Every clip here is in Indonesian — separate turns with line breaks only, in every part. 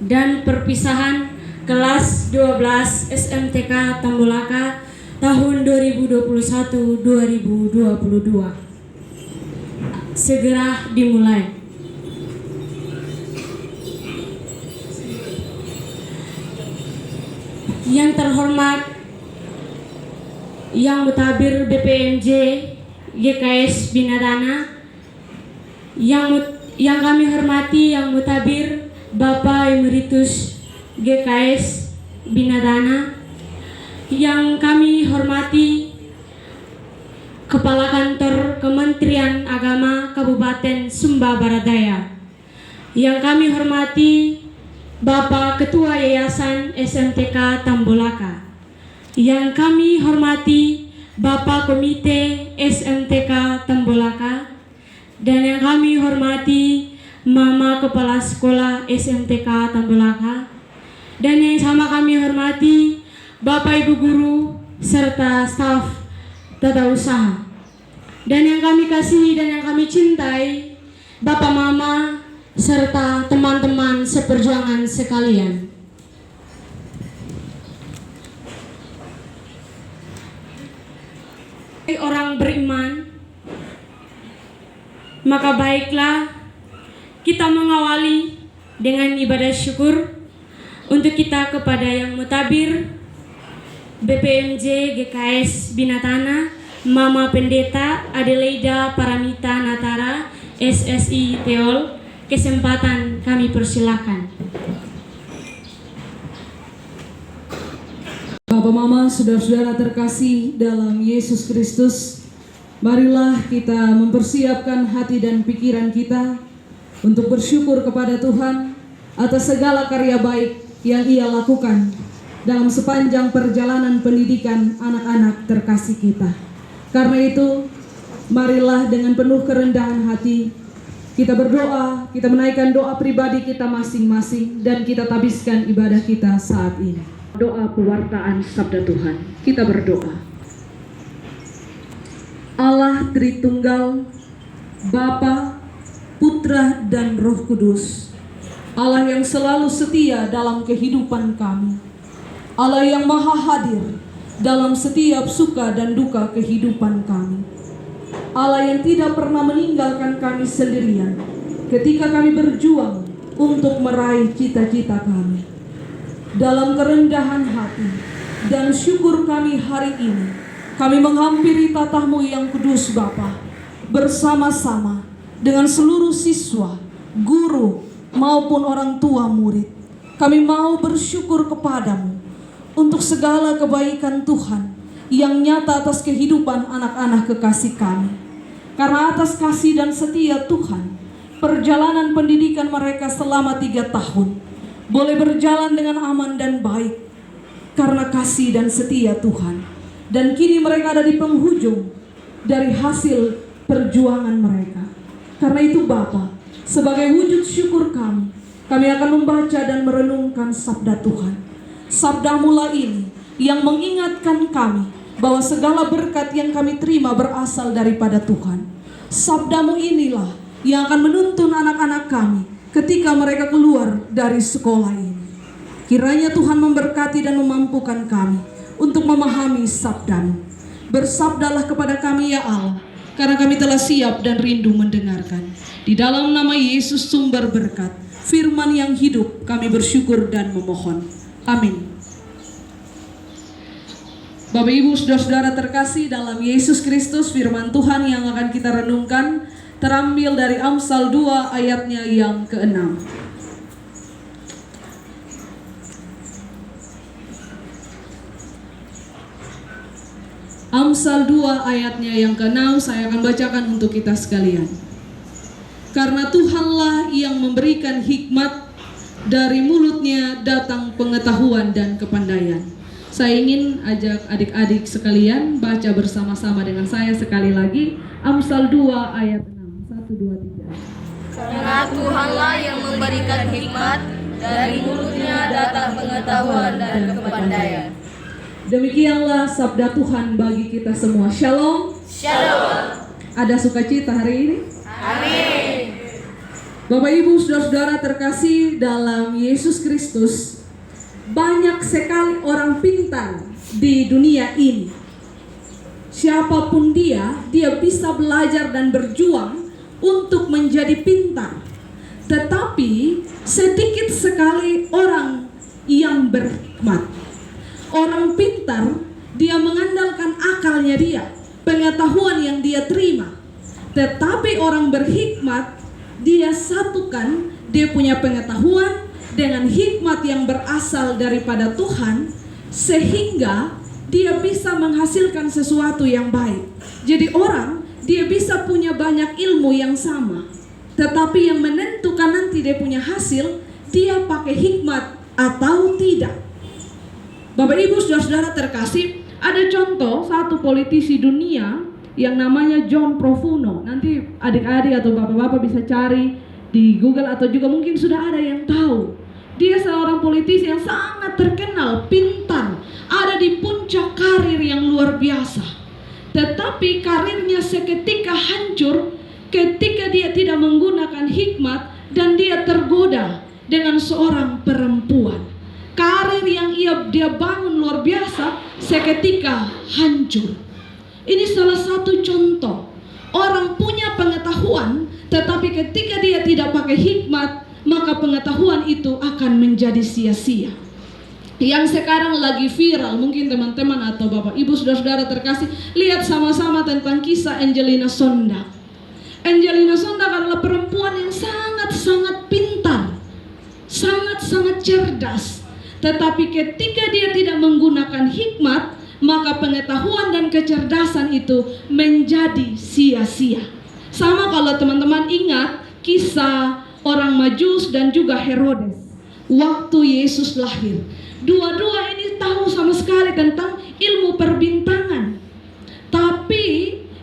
dan perpisahan kelas 12 SMTK Tambolaka tahun 2021-2022 segera dimulai. Yang terhormat Yang Mutabir BPMJ GKS Binadana, yang kami hormati Yang Mutabir Bapak Emeritus GKS Binadana, yang kami hormati Kepala Kantor Kementerian Agama Kabupaten Sumba Barat Daya, yang kami hormati Bapak Ketua Yayasan SMTK Tambolaka, yang kami hormati Bapak Komite SMTK Tambolaka, dan yang kami hormati Mama Kepala Sekolah SMTK Tambolaka, dan yang sama kami hormati Bapak Ibu Guru serta staf tata usaha, dan yang kami kasihi dan yang kami cintai Bapak Mama serta teman-teman seperjuangan sekalian. Orang beriman, maka baiklah kita mengawali dengan ibadah syukur untuk kita kepada Yang Mutabir BPMJ GKS Binatana, Mama Pendeta Adelaida Paramita Natara SSI Teol. Kesempatan kami persilakan.
Bapak Mama, saudara-saudara terkasih dalam Yesus Kristus, marilah kita mempersiapkan hati dan pikiran kita untuk bersyukur kepada Tuhan atas segala karya baik yang Ia lakukan dalam sepanjang perjalanan pendidikan anak-anak terkasih kita. Karena itu, marilah dengan penuh kerendahan hati kita berdoa, kita menaikkan doa pribadi kita masing-masing, dan kita tabiskan ibadah kita saat ini. Doa pewartaan sabda Tuhan. Kita berdoa. Allah Tritunggal, Bapa, Putra, dan Roh Kudus, Allah yang selalu setia dalam kehidupan kami, Allah yang maha hadir dalam setiap suka dan duka kehidupan kami, Allah yang tidak pernah meninggalkan kami sendirian ketika kami berjuang untuk meraih cita-cita kami. Dalam kerendahan hati dan syukur kami hari ini, kami menghampiri tatah-Mu yang kudus Bapa, bersama-sama dengan seluruh siswa, guru, maupun orang tua murid. Kami mau bersyukur kepada-Mu untuk segala kebaikan Tuhan yang nyata atas kehidupan anak-anak kekasih kami. Karena atas kasih dan setia Tuhan, perjalanan pendidikan mereka selama 3 tahun boleh berjalan dengan aman dan baik karena kasih dan setia Tuhan. Dan kini mereka ada di penghujung dari hasil perjuangan mereka. Karena itu Bapa, sebagai wujud syukur kami akan membaca dan merenungkan sabda Tuhan. Sabda-Mu ini yang mengingatkan kami bahwa segala berkat yang kami terima berasal daripada Tuhan. Sabda-Mu inilah yang akan menuntun anak-anak kami ketika mereka keluar dari sekolah ini. Kiranya Tuhan memberkati dan memampukan kami untuk memahami sabda-Mu. Bersabdalah kepada kami ya Allah, karena kami telah siap dan rindu mendengarkan. Di dalam nama Yesus sumber berkat, firman yang hidup, kami bersyukur dan memohon. Amin. Bapak Ibu saudara-saudara terkasih dalam Yesus Kristus, firman Tuhan yang akan kita renungkan terambil dari Amsal 2 ayatnya yang ke-6. Amsal 2 ayatnya yang ke-6 saya akan bacakan untuk kita sekalian. Karena Tuhanlah yang memberikan hikmat, dari mulutnya datang pengetahuan dan kepandaian. Saya ingin ajak adik-adik sekalian baca bersama-sama dengan saya sekali lagi Amsal 2 ayat 6. 1, 2, 3.
Karena Tuhanlah yang memberikan hikmat, dari mulutnya datang pengetahuan dan kepandaian.
Demikianlah sabda Tuhan bagi kita semua. Shalom.
Shalom.
Ada sukacita hari ini?
Amin.
Bapak Ibu Saudara-saudara terkasih dalam Yesus Kristus, banyak sekali orang pintar di dunia ini. Siapapun dia bisa belajar dan berjuang untuk menjadi pintar. Tetapi sedikit sekali orang yang berhikmat. Orang pintar, dia mengandalkan akalnya dia, pengetahuan yang dia terima. Tetapi orang berhikmat, dia satukan dia punya pengetahuan dengan hikmat yang berasal daripada Tuhan, sehingga dia bisa menghasilkan sesuatu yang baik. Jadi orang, dia bisa punya banyak ilmu yang sama, tetapi yang menentukan nanti dia punya hasil, dia pakai hikmat atau tidak. Bapak Ibu Saudara-saudara terkasih, ada contoh satu politisi dunia yang namanya John Profumo. Nanti adik-adik atau bapak-bapak bisa cari di Google atau juga mungkin sudah ada yang tahu. Dia seorang politisi yang sangat terkenal, pintar, ada di puncak karir yang luar biasa. Tetapi karirnya seketika hancur ketika dia tidak menggunakan hikmat dan dia tergoda dengan seorang perempuan. Karir yang dia bangun luar biasa seketika hancur. Ini salah satu contoh. Orang punya pengetahuan, tetapi ketika dia tidak pakai hikmat, maka pengetahuan itu akan menjadi sia-sia. Yang sekarang lagi viral, mungkin teman-teman atau bapak ibu saudara-saudara terkasih, lihat sama-sama tentang kisah Angelina Sonda. Angelina Sonda adalah perempuan yang sangat-sangat pintar, sangat-sangat cerdas. Tetapi ketika dia tidak menggunakan hikmat, maka pengetahuan dan kecerdasan itu menjadi sia-sia. Sama kalau teman-teman ingat kisah orang Majus dan juga Herodes waktu Yesus lahir. Dua-dua ini tahu sama sekali tentang ilmu perbintangan. Tapi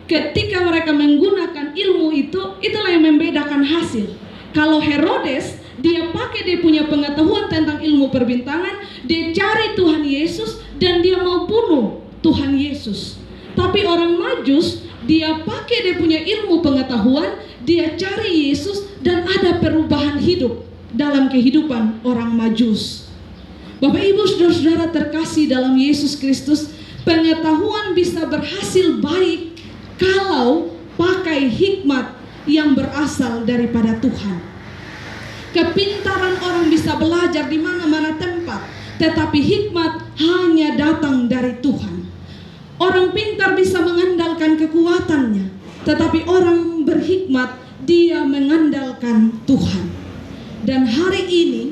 ketika mereka menggunakan ilmu itu, itulah yang membedakan hasil. Kalau Herodes, dia pakai dia punya pengetahuan tentang ilmu perbintangan, dia cari Tuhan Yesus dan dia mau bunuh Tuhan Yesus. Tapi orang Majus, dia pakai dia punya ilmu pengetahuan, dia cari Yesus dan ada perubahan hidup dalam kehidupan orang Majus. Bapak Ibu saudara-saudara terkasih dalam Yesus Kristus, pengetahuan bisa berhasil baik kalau pakai hikmat yang berasal daripada Tuhan. Kepintaran orang bisa belajar di mana-mana tempat, tetapi hikmat hanya datang dari Tuhan. Orang pintar bisa mengandalkan kekuatannya, tetapi orang berhikmat dia mengandalkan Tuhan. Dan hari ini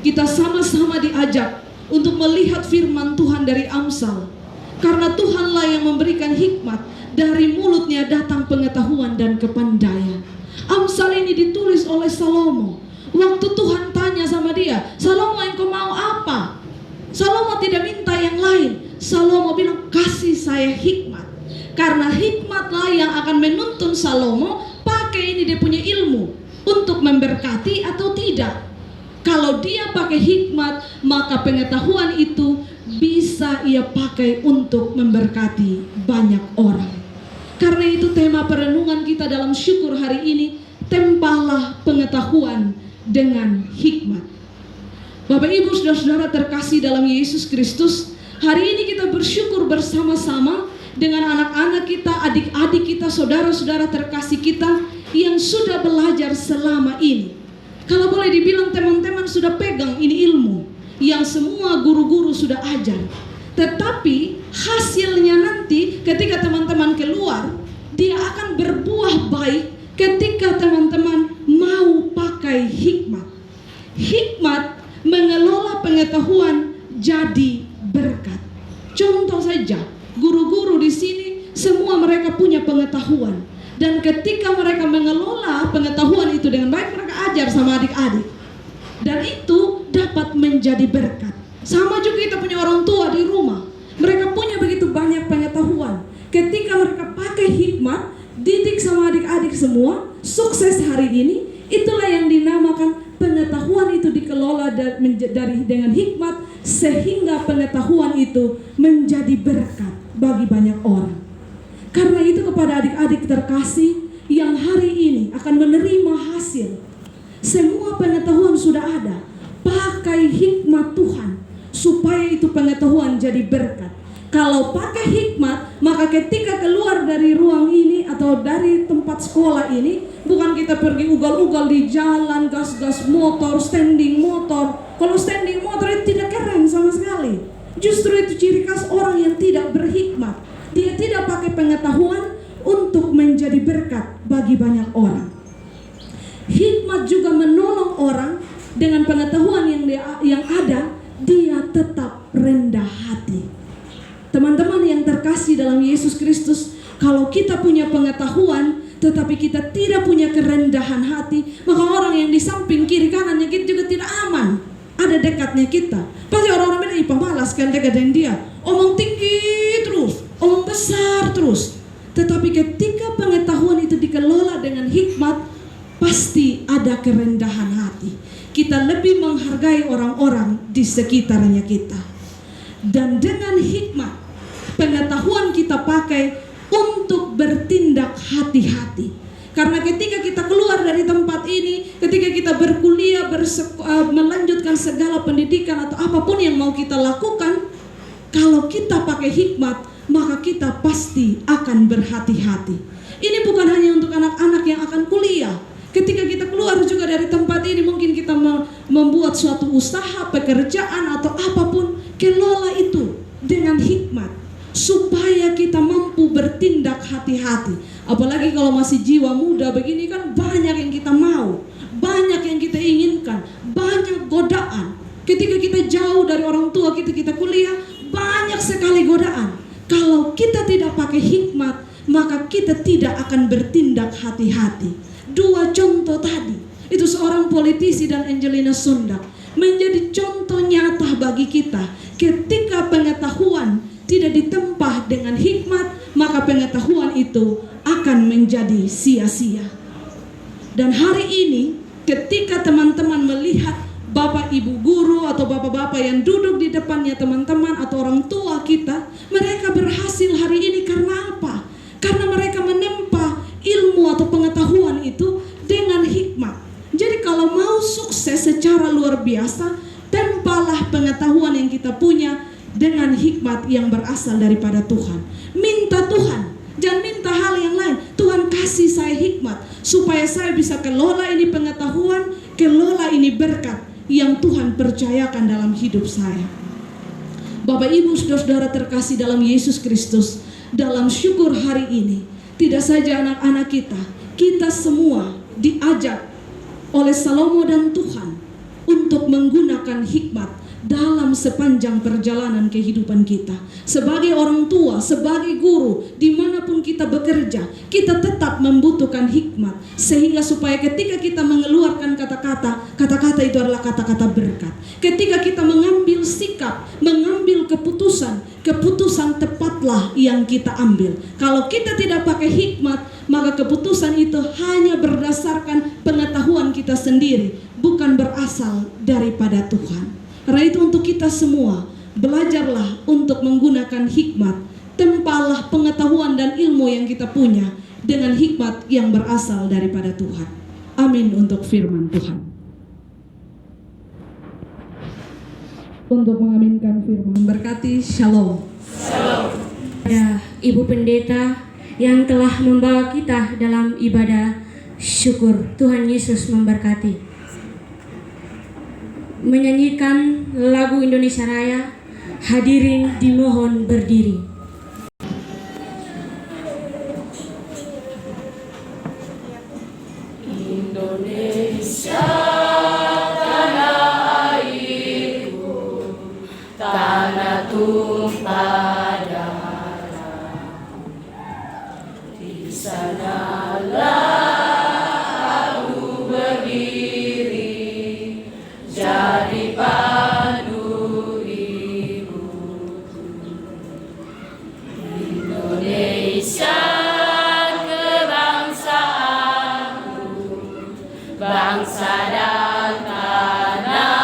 kita sama-sama diajak untuk melihat firman Tuhan dari Amsal. Karena Tuhanlah yang memberikan hikmat, dari mulutnya datang pengetahuan dan kepandaian. Amsal ini ditulis oleh Salomo. Waktu Tuhan tanya sama dia, Salomo engkau mau apa? Salomo tidak minta yang lain. Salomo bilang, kasih saya hikmat. Karena hikmatlah yang akan menuntun Salomo, pakai ini dia punya ilmu untuk memberkati atau tidak. Kalau dia pakai hikmat, maka pengetahuan itu bisa ia pakai untuk memberkati banyak orang. Karena itu tema perenungan kita dalam syukur hari ini, tempalah pengetahuan dengan hikmat. Bapak Ibu saudara-saudara terkasih dalam Yesus Kristus, hari ini kita bersyukur bersama-sama dengan anak-anak kita, adik-adik kita, saudara-saudara terkasih kita yang sudah belajar selama ini. Kalau boleh dibilang teman-teman sudah pegang ini ilmu yang semua guru-guru sudah ajar. Tetapi hasilnya nanti ketika teman-teman keluar, dia akan berbuah baik ketika teman-teman mau pakai hikmat. Hikmat mengelola pengetahuan jadi berkat. Contoh saja, guru-guru di sini semua mereka punya pengetahuan. Dan ketika mereka mengelola pengetahuan itu dengan baik, mereka ajar sama adik-adik. Dan itu dapat menjadi berkat. Sama juga kita punya orang tua di rumah. Mereka punya begitu banyak pengetahuan. Ketika mereka pakai hikmat, didik sama adik-adik semua, sukses hari ini, itulah yang dinamakan pengetahuan itu dikelola dengan hikmat, sehingga pengetahuan itu menjadi berkat bagi banyak orang. Karena itu kepada adik-adik terkasih yang hari ini akan menerima hasil, hikmat Tuhan supaya itu pengetahuan jadi berkat. Kalau pakai hikmat, maka ketika keluar dari ruang ini atau dari tempat sekolah ini, bukan kita pergi ugal-ugal di jalan, gas-gas motor, standing motor. Kalau standing motor itu tidak keren sama sekali. Justru itu ciri khas orang yang tidak berhikmat. Dia tidak pakai pengetahuan untuk menjadi berkat bagi banyak orang. Hikmat juga menolong orang dengan pengetahuan yang ada, dia tetap rendah hati. Teman-teman yang terkasih dalam Yesus Kristus, kalau kita punya pengetahuan tetapi kita tidak punya kerendahan hati, maka orang yang di samping kiri kanannya kita juga tidak aman. Ada dekatnya kita. Pasti orang-orang bilang, ih pemalas kan dekat dengan dia. Omong tinggi terus, omong besar terus. Tetapi ketika pengetahuan itu dikelola dengan hikmat, pasti ada kerendahan hati. Kita lebih menghargai orang-orang di sekitarnya kita. Dan dengan hikmat, pengetahuan kita pakai untuk bertindak hati-hati. Karena ketika kita keluar dari tempat ini, ketika kita berkuliah, melanjutkan segala pendidikan atau apapun yang mau kita lakukan, kalau kita pakai hikmat, maka kita pasti akan berhati-hati. Ini bukan hanya untuk anak-anak yang akan kuliah. Ketika kita keluar juga dari tempat ini, mungkin kita membuat suatu usaha, pekerjaan atau apapun, kelola itu dengan hikmat supaya kita mampu bertindak hati-hati. Apalagi kalau masih jiwa muda begini kan, banyak yang kita mau, banyak yang kita inginkan, banyak godaan. Ketika kita jauh dari orang tua kita kuliah, banyak sekali godaan. Kalau kita tidak pakai hikmat, maka kita tidak akan bertindak hati-hati. Dua contoh tadi, itu seorang politisi dan Angelina Sondag, menjadi contoh nyata bagi kita. Ketika pengetahuan tidak ditempah dengan hikmat, maka pengetahuan itu akan menjadi sia-sia. Dan hari ini, ketika teman-teman melihat bapak ibu guru atau bapak-bapak yang duduk di depannya teman-teman atau orang tua kita, mereka berhasil hari ini karena apa? Karena mereka menempa ilmu atau pengetahuan itu dengan hikmat. Jadi kalau mau sukses secara luar biasa, tempalah pengetahuan yang kita punya dengan hikmat yang berasal daripada Tuhan. Minta Tuhan, jangan minta hal yang lain. Tuhan kasih saya hikmat supaya saya bisa kelola ini pengetahuan, kelola ini berkat yang Tuhan percayakan dalam hidup saya. Bapak ibu saudara-saudara terkasih dalam Yesus Kristus, dalam syukur hari ini, tidak saja anak-anak kita semua diajak oleh Salomo dan Tuhan untuk menggunakan hikmat dalam sepanjang perjalanan kehidupan kita. Sebagai orang tua, sebagai guru, dimanapun kita bekerja, kita tetap membutuhkan hikmat. Sehingga supaya ketika kita mengeluarkan kata-kata itu adalah kata-kata berkat. Ketika kita mengambil sikap, mengambil keputusan tepatlah yang kita ambil. Kalau kita tidak pakai hikmat, maka keputusan itu hanya berdasarkan pengetahuan kita sendiri, bukan berasal daripada Tuhan. Karena itu untuk kita semua, belajarlah untuk menggunakan hikmat. Tempalah pengetahuan dan ilmu yang kita punya dengan hikmat yang berasal daripada Tuhan. Amin untuk firman Tuhan. Untuk mengaminkan firman, berkati shalom.
Shalom. Ya, Ibu Pendeta yang telah membawa kita dalam ibadah syukur. Tuhan Yesus memberkati. Menyanyikan lagu Indonesia Raya, hadirin dimohon berdiri.
Indonesia tanah airku, tanah tumpah darah, di sanalah aku berdiri, jadi pandu ibuku. Indonesia kebangsaanku, bangsa dan tanah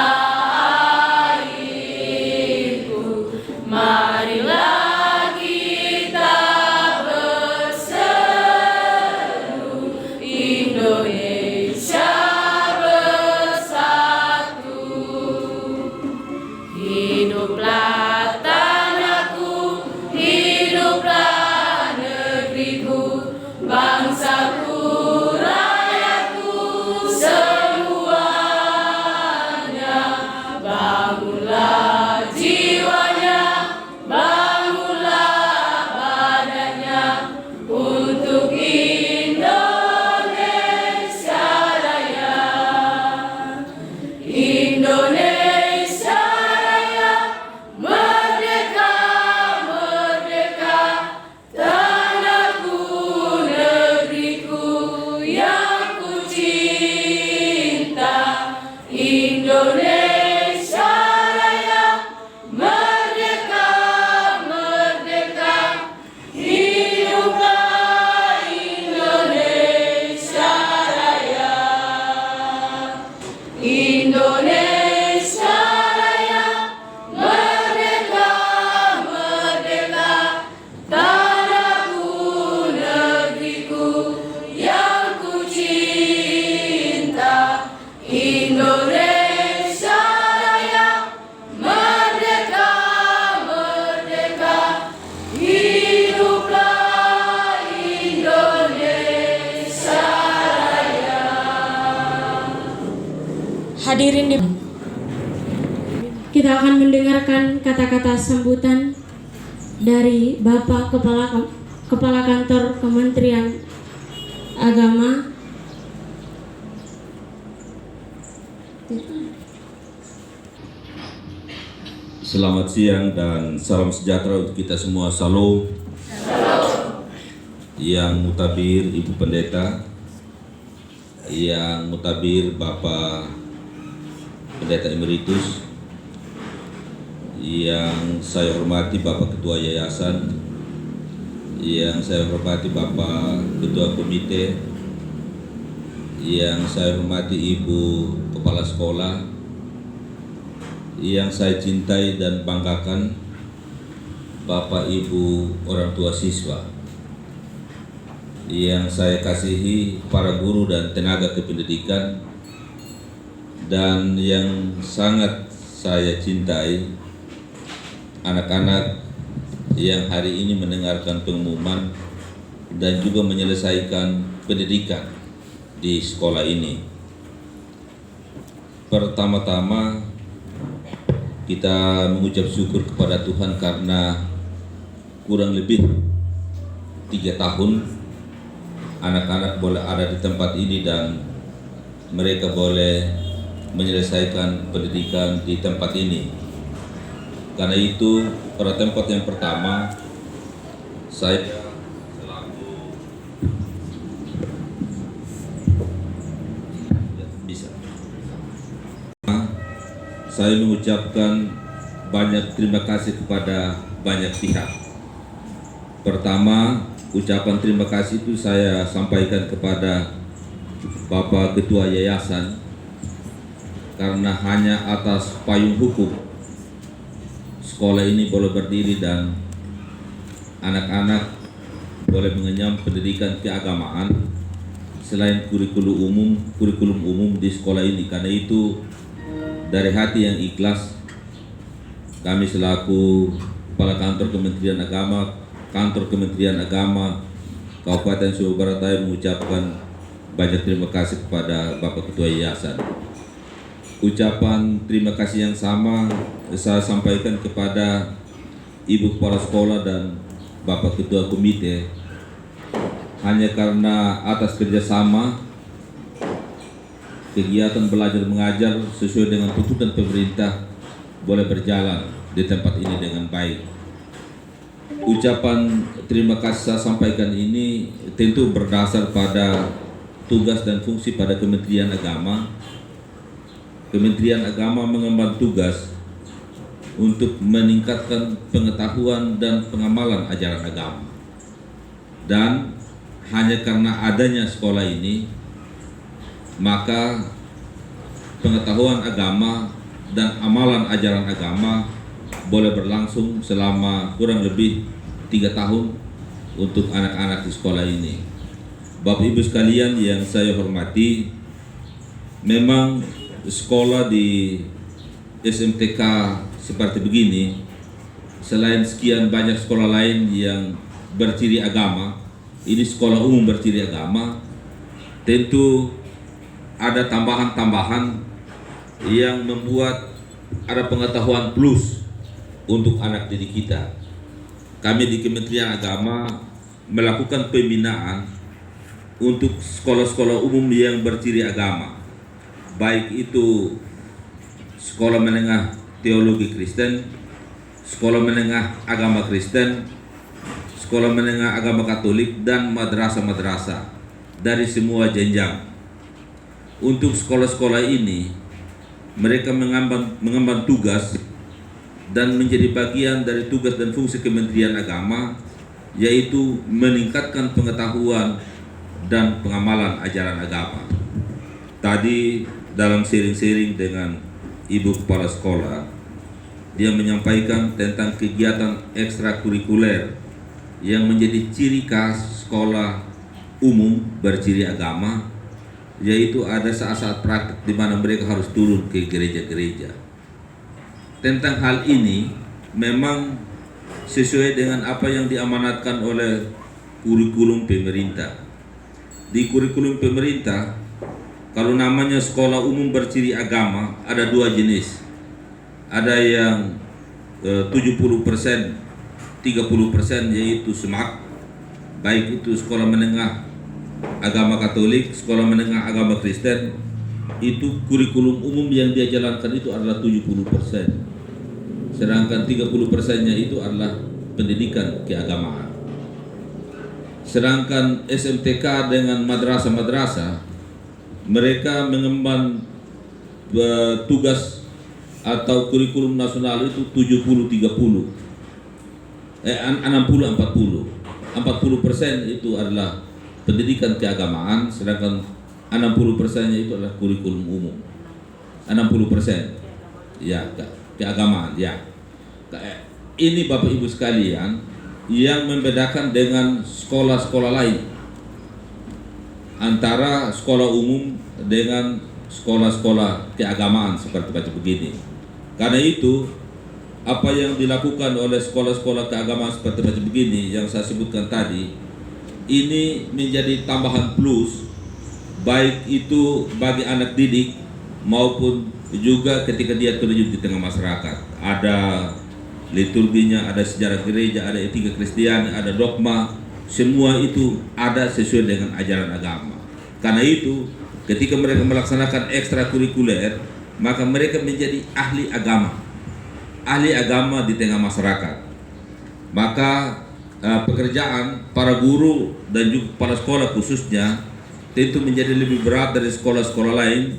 airku. Marilah kita berseru, Indonesia bersatu. Indonesia Raya, merdeka, merdeka, hiduplah Indonesia Raya. Indonesia Raya, merdeka, merdeka, tanahku, negeriku yang ku cinta. Indonesia Raya, merdeka, merdeka, hiduplah Indonesia Raya.
Hadirin kita akan mendengarkan kata-kata sambutan dari Bapak Kepala Kantor Kementerian Agama.
Selamat siang dan salam sejahtera untuk kita semua. Salam. Yang mutabir Ibu Pendeta, yang mutabir Bapak Pendeta Emeritus, yang saya hormati Bapak Ketua Yayasan, yang saya hormati Bapak Ketua Komite, yang saya hormati Ibu Kepala Sekolah, yang saya cintai dan banggakan Bapak Ibu orang tua siswa, yang saya kasihi para guru dan tenaga kependidikan, dan yang sangat saya cintai anak-anak yang hari ini mendengarkan pengumuman dan juga menyelesaikan pendidikan di sekolah ini. Pertama-tama kita mengucap syukur kepada Tuhan karena kurang lebih 3 tahun anak-anak boleh ada di tempat ini dan mereka boleh menyelesaikan pendidikan di tempat ini. Karena itu pada tempat yang pertama saya mengucapkan banyak terima kasih kepada banyak pihak. Pertama, ucapan terima kasih itu saya sampaikan kepada Bapak Ketua Yayasan, karena hanya atas payung hukum sekolah ini boleh berdiri dan anak-anak boleh mengenyam pendidikan keagamaan selain kurikulum umum di sekolah ini. Karena itu dari hati yang ikhlas kami selaku Kepala Kantor Kementerian Agama Kabupaten Sumber Barat Daya mengucapkan banyak terima kasih kepada Bapak Ketua Yayasan. Ucapan terima kasih yang sama saya sampaikan kepada Ibu Kepala Sekolah dan Bapak Ketua Komite, hanya karena atas kerjasama kegiatan belajar mengajar sesuai dengan tuntutan pemerintah boleh berjalan di tempat ini dengan baik. Ucapan terima kasih saya sampaikan ini tentu berdasar pada tugas dan fungsi pada Kementerian Agama. Kementerian Agama mengemban tugas untuk meningkatkan pengetahuan dan pengamalan ajaran agama. Dan hanya karena adanya sekolah ini, maka pengetahuan agama dan amalan ajaran agama boleh berlangsung selama kurang lebih 3 tahun untuk anak-anak di sekolah ini. Bapak Ibu sekalian yang saya hormati, memang sekolah di SMTK seperti begini, selain sekian banyak sekolah lain yang berciri agama, ini sekolah umum berciri agama, tentu ada tambahan-tambahan yang membuat ada pengetahuan plus untuk anak didik kita. Kami di Kementerian Agama melakukan pembinaan untuk sekolah-sekolah umum yang berciri agama, baik itu sekolah menengah teologi Kristen, sekolah menengah agama Kristen, sekolah menengah agama Katolik, dan madrasah-madrasah dari semua jenjang. Untuk sekolah-sekolah ini mereka mengemban tugas dan menjadi bagian dari tugas dan fungsi Kementerian Agama, yaitu meningkatkan pengetahuan dan pengamalan ajaran agama. Tadi dalam sharing-sharing dengan Ibu Kepala Sekolah, dia menyampaikan tentang kegiatan ekstrakurikuler yang menjadi ciri khas sekolah umum berciri agama, yaitu ada saat-saat praktik di mana mereka harus turun ke gereja-gereja. Tentang hal ini memang sesuai dengan apa yang diamanatkan oleh kurikulum pemerintah. Di kurikulum pemerintah, kalau namanya sekolah umum berciri agama, ada dua jenis. Ada yang 70%, 30% yaitu SMAK, baik itu sekolah menengah agama Katolik, sekolah menengah agama Kristen. Itu kurikulum umum yang dia jalankan itu adalah 70%. Sedangkan 30%-nya itu adalah pendidikan keagamaan. Sedangkan SMTK dengan madrasah-madrasah, mereka mengemban tugas atau kurikulum nasional itu 70-30, 60-40. 40% itu adalah pendidikan keagamaan, sedangkan 60%-nya itu adalah kurikulum umum. 60% ya keagamaan ya. Ini Bapak Ibu sekalian yang membedakan dengan sekolah-sekolah lain, antara sekolah umum dengan sekolah-sekolah keagamaan seperti macam begini. Karena itu apa yang dilakukan oleh sekolah-sekolah keagamaan seperti macam begini yang saya sebutkan tadi, ini menjadi tambahan plus, baik itu bagi anak didik maupun juga ketika dia terjun di tengah masyarakat. Ada liturginya, ada sejarah gereja, ada etika Kristiani, ada dogma, semua itu ada sesuai dengan ajaran agama. Karena itu ketika mereka melaksanakan ekstrakurikuler, maka mereka menjadi ahli agama di tengah masyarakat. Maka pekerjaan para guru dan juga kepala sekolah khususnya tentu menjadi lebih berat dari sekolah-sekolah lain,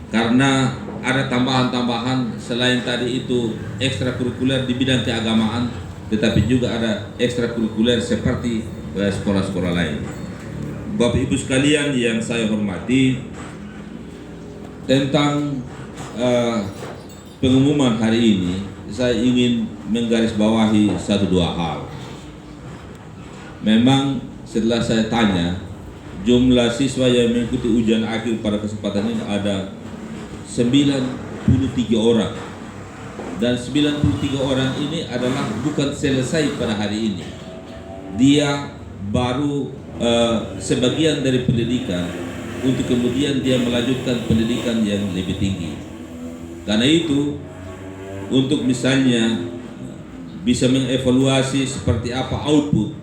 karena ada tambahan-tambahan selain tadi itu ekstrakurikuler di bidang keagamaan, tetapi juga ada ekstrakurikuler seperti sekolah-sekolah lain. Bapak Ibu sekalian yang saya hormati, tentang pengumuman hari ini saya ingin menggarisbawahi satu dua hal. Memang setelah saya tanya jumlah siswa yang mengikuti ujian akhir pada kesempatan ini ada 93 orang, dan 93 orang ini adalah bukan selesai pada hari ini. Dia baru sebagian dari pendidikan untuk kemudian dia melanjutkan pendidikan yang lebih tinggi. Karena itu, untuk misalnya bisa mengevaluasi seperti apa output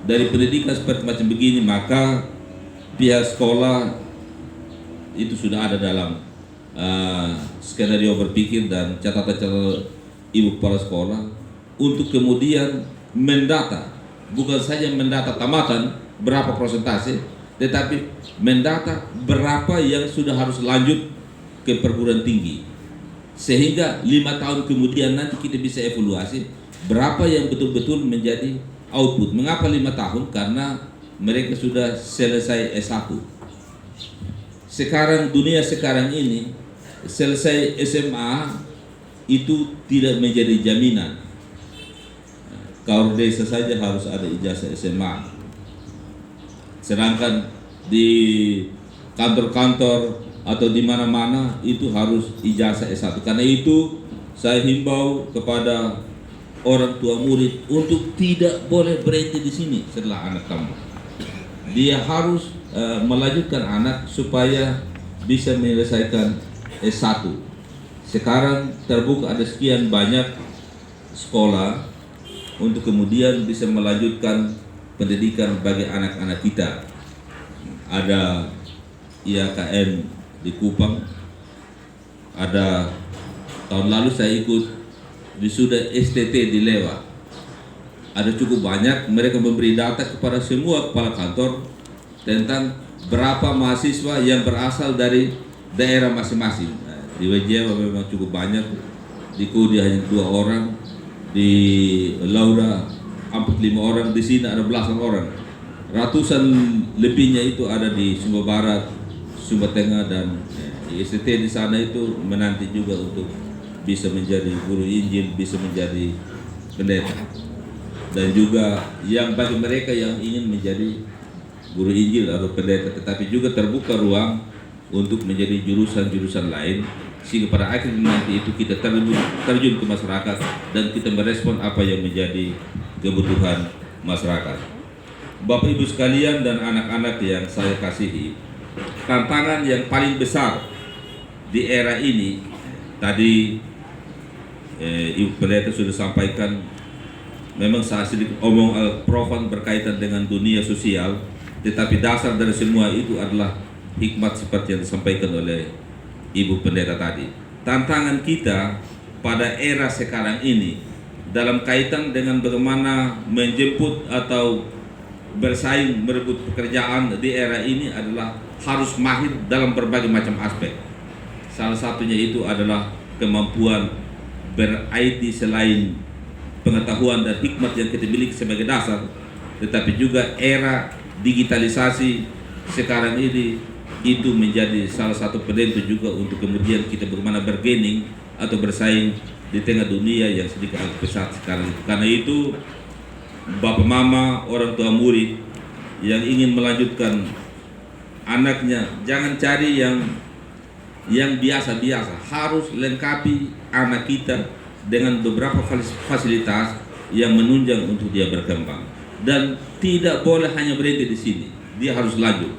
dari pendidikan seperti macam begini, maka pihak sekolah itu sudah ada dalam skenario berpikir dan catatan-catatan Ibu Kepala Sekolah untuk kemudian mendata, bukan saja mendata tamatan berapa persentase, tetapi mendata berapa yang sudah harus lanjut ke perguruan tinggi, sehingga 5 tahun kemudian nanti kita bisa evaluasi berapa yang betul-betul menjadi output. Mengapa 5 tahun? Karena mereka sudah selesai S1. Sekarang dunia sekarang ini selesai SMA itu tidak menjadi jaminan. Kalau desa saja harus ada ijazah SMA. Sedangkan di kantor-kantor atau di mana-mana itu harus ijazah S1. Karena itu saya himbau kepada orang tua murid untuk tidak boleh berhenti di sini setelah anak tamat. Dia harus melanjutkan anak supaya bisa menyelesaikan S1. Sekarang terbuka ada sekian banyak sekolah untuk kemudian bisa melanjutkan pendidikan bagi anak-anak kita. Ada IAKN di Kupang, ada tahun lalu saya ikut wisuda STT di Lewa. Ada cukup banyak, mereka memberi data kepada semua kepala kantor tentang berapa mahasiswa yang berasal dari daerah masing-masing. Di Di WJ memang cukup banyak, di Kudi hanya 2 orang, di Laura hampir 5 orang, di sini ada belasan orang. Ratusan lebihnya itu ada di Sumba Barat, Sumba Tengah, dan IST di sana itu menanti juga untuk bisa menjadi guru Injil, bisa menjadi pendeta. Dan juga yang bagi mereka yang ingin menjadi guru Injil atau pendeta, tetapi juga terbuka ruang untuk menjadi jurusan-jurusan lain, sehingga pada akhirnya nanti itu kita terjun ke masyarakat dan kita merespon apa yang menjadi kebutuhan masyarakat. Bapak Ibu sekalian dan anak-anak yang saya kasihi, tantangan yang paling besar di era ini, tadi Ibu Pendeta sudah sampaikan, memang saya sedikit omong profan berkaitan dengan dunia sosial, tetapi dasar dari semua itu adalah hikmat seperti yang disampaikan oleh Ibu Pendeta tadi. Tantangan kita pada era sekarang ini dalam kaitan dengan bagaimana menjemput atau bersaing merebut pekerjaan di era ini adalah harus mahir dalam berbagai macam aspek. Salah satunya itu adalah kemampuan ber-IT selain pengetahuan dan hikmat yang kita miliki sebagai dasar, tetapi juga era digitalisasi sekarang ini itu menjadi salah satu penentu juga untuk kemudian kita bagaimana bergaining atau bersaing di tengah dunia yang sedikit agak pesat sekarang. Karena itu Bapak Mama, orang tua murid yang ingin melanjutkan anaknya, jangan cari yang biasa-biasa, harus lengkapi anak kita dengan beberapa fasilitas yang menunjang untuk dia berkembang. Dan tidak boleh hanya berhenti di sini, dia harus lanjut.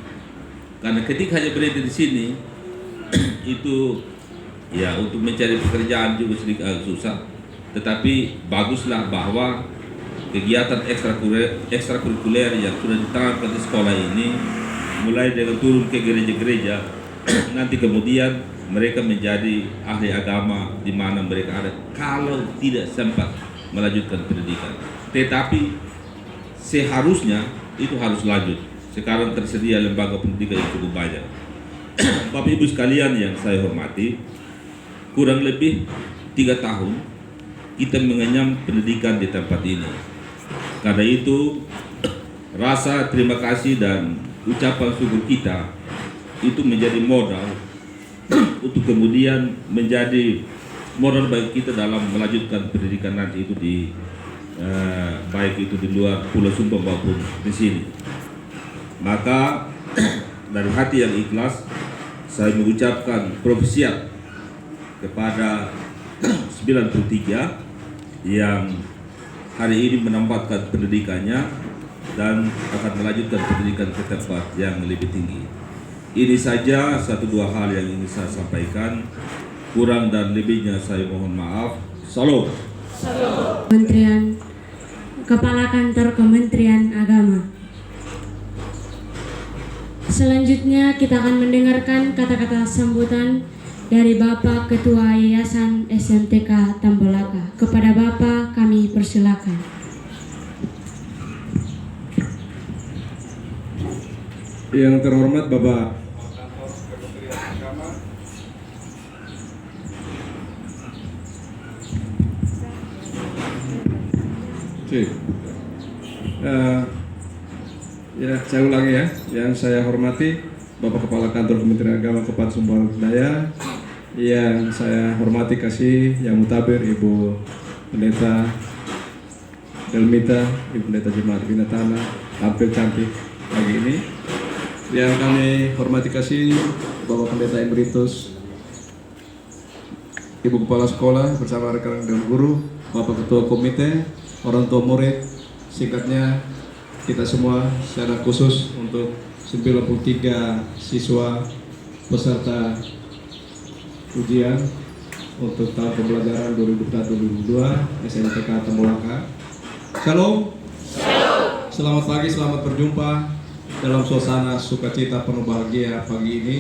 Karena ketika hanya berhenti di sini itu ya untuk mencari pekerjaan juga sedikit agak susah. Tetapi baguslah bahwa kegiatan ekstrakurikuler yang sudah diterapkan di sekolah ini, mulai dengan turun ke gereja-gereja, nanti kemudian mereka menjadi ahli agama di mana mereka ada, kalau tidak sempat melanjutkan pendidikan. Tetapi seharusnya itu harus lanjut. Sekarang tersedia lembaga pendidikan yang cukup banyak. Bapak Ibu sekalian yang saya hormati, kurang lebih 3 tahun kita mengenyam pendidikan di tempat ini. Karena itu rasa terima kasih dan ucapan syukur kita itu menjadi modal untuk kemudian menjadi modal bagi kita dalam melanjutkan pendidikan nanti itu di baik itu di luar Pulau Sumba maupun di sini. Maka dari hati yang ikhlas saya mengucapkan profesiat kepada 93 yang hari ini menempatkan pendidikannya dan akan melanjutkan pendidikan ke tempat yang lebih tinggi. Ini saja 1-2 hal yang ingin saya sampaikan. Kurang dan lebihnya saya mohon maaf. Salam.
Kementerian Kepala Kantor Kementerian Agama. Selanjutnya kita akan mendengarkan kata-kata sambutan dari Bapak Ketua Yayasan SMTK Tambolaka. Kepada Bapak kami persilakan.
Yang terhormat Bapak ya, saya ulangi ya. Yang saya hormati Bapak Kepala Kantor Kementerian Agama Kabupaten Sumbawa Daya, yang saya hormati kasih yang mutabir Ibu Pendeta Delmita, Ibu Pendeta Jemaat Bina Tanah, tampil cantik pagi ini. Yang kami hormati kasih Bapak Pendeta Emeritus, Ibu Kepala Sekolah bersama rekan dan guru, Bapak Ketua Komite, orang tua murid, singkatnya kita semua secara khusus untuk 93 siswa peserta ujian untuk tahun pembelajaran 2021-2022 SMTK Tambolaka. Shalom. Selamat pagi, selamat berjumpa dalam suasana sukacita penuh bahagia pagi ini.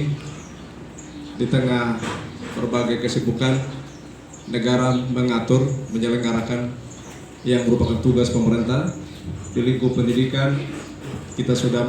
Di tengah berbagai kesibukan, negara mengatur, menyelenggarakan yang merupakan tugas pemerintah di lingkup pendidikan. Kita sudah